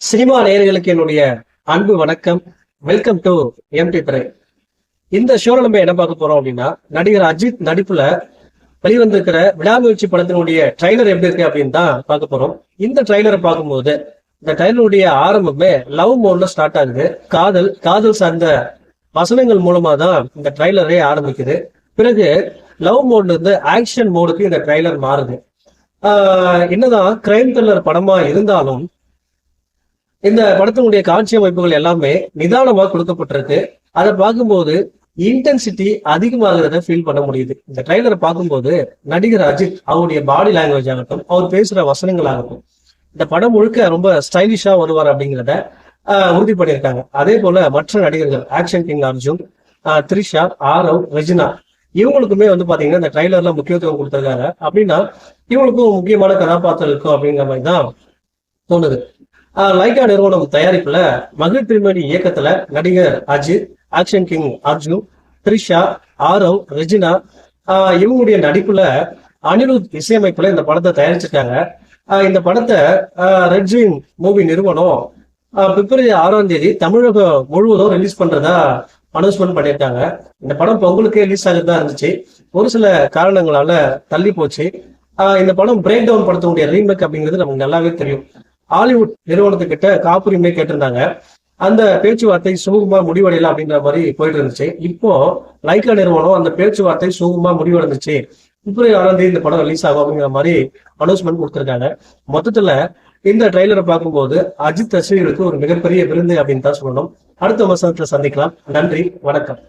Cinema நேயர்களுக்கு என்னுடைய அன்பு வணக்கம். வெல்கம் டு எம்டி திரை. இந்த ஷோல நம்ம என்ன பார்க்க போறோம் அப்படின்னா, நடிகர் அஜித் நடிப்புல வெளிவந்திருக்கிற விடாமுயற்சி படத்தினுடைய ட்ரைலர் எப்படி இருக்கு அப்படின்னு தான் பார்க்க போறோம். இந்த ட்ரைலரை பார்க்கும்போது இந்த ட்ரைலருடைய ஆரம்பமே லவ் மோட்ல ஸ்டார்ட் ஆகுது. காதல் சார்ந்த வசனங்கள் மூலமா தான் இந்த ட்ரைலரே ஆரம்பிக்குது. பிறகு லவ் மோட்ல இருந்து ஆக்ஷன் மோடுக்கு இந்த ட்ரைலர் மாறுது. என்னதான் கிரைம் த்ரில்லர் படமா இருந்தாலும் இந்த படத்தினுடைய காட்சி அமைப்புகள் எல்லாமே நிதானமா கொடுக்கப்பட்டிருக்கு. அதை பார்க்கும்போது இன்டென்சிட்டி அதிகமாகிறத ஃபீல் பண்ண முடியுது. இந்த ட்ரைலரை பார்க்கும்போது நடிகர் அஜித் அவருடைய பாடி லாங்குவேஜ் ஆகட்டும், அவர் பேசுற வசனங்கள் ஆகட்டும், இந்த படம் முழுக்க ரொம்ப ஸ்டைலிஷா வருவார் அப்படிங்கிறத உறுதி பண்ணியிருக்காங்க. அதே போல மற்ற நடிகர்கள் action king Arjun, Trisha, Aarav, Regina இவங்களுக்குமே பாத்தீங்கன்னா இந்த ட்ரைலர்ல முக்கியத்துவம் கொடுத்திருக்காங்க. அப்படின்னா இவங்களுக்கும் முக்கியமான கதாபாத்திரம் இருக்கும் அப்படிங்கிற மாதிரி தான் தோணுது. லைகா நிறுவனம் தயாரிப்புல மகிழ் திருமணி இயக்கத்துல நடிகர் அஜித், ஆக்ஷன் கிங் அர்ஜுன், த்ரிஷா, ஆரவ், ரெஜினா இவங்களுடைய நடிப்புல அனிருத் இசையமைப்புல இந்த படத்தை தயாரிச்சிருக்காங்க. இந்த படத்தை ரெட் ஜீன் மூவி நிறுவனம் பிப்ரவரி 6ஆம் தேதி தமிழகம் முழுவதும் ரிலீஸ் பண்றதா அனௌன்ஸ்மெண்ட் பண்ணியிருக்காங்க. இந்த படம் பொங்கலுக்கே ரிலீஸ் ஆகிறதா இருந்துச்சு. ஒரு சில காரணங்களால தள்ளி போச்சு. இந்த படம் பிரேக் டவுன் படத்தினுடைய ரீமேக் அப்படிங்கிறது நமக்கு நல்லாவே தெரியும். ஹாலிவுட் நிறுவனத்துக்கிட்ட காப்புரிமை கேட்டிருந்தாங்க. அந்த பேச்சுவார்த்தை சுமூகமா முடிவடையல அப்படின்ற மாதிரி போயிட்டு இருந்துச்சு. இப்போ லைகா நிறுவனம் அந்த பேச்சுவார்த்தை சுமூகமா முடிவடைந்துச்சு, பிப்ரவரி 6ஆம் தேதி இந்த படம் ரிலீஸ் ஆகும் அப்படிங்கிற மாதிரி அனௌன்ஸ்மெண்ட் கொடுத்திருக்காங்க. மொத்தத்துல இந்த ட்ரெய்லரை பார்க்கும்போது அஜித் ரசிகர்களுக்கு ஒரு மிகப்பெரிய விருந்து அப்படின்னு தான் சொல்லணும். அடுத்த விமர்சனத்துல சந்திக்கலாம். நன்றி, வணக்கம்.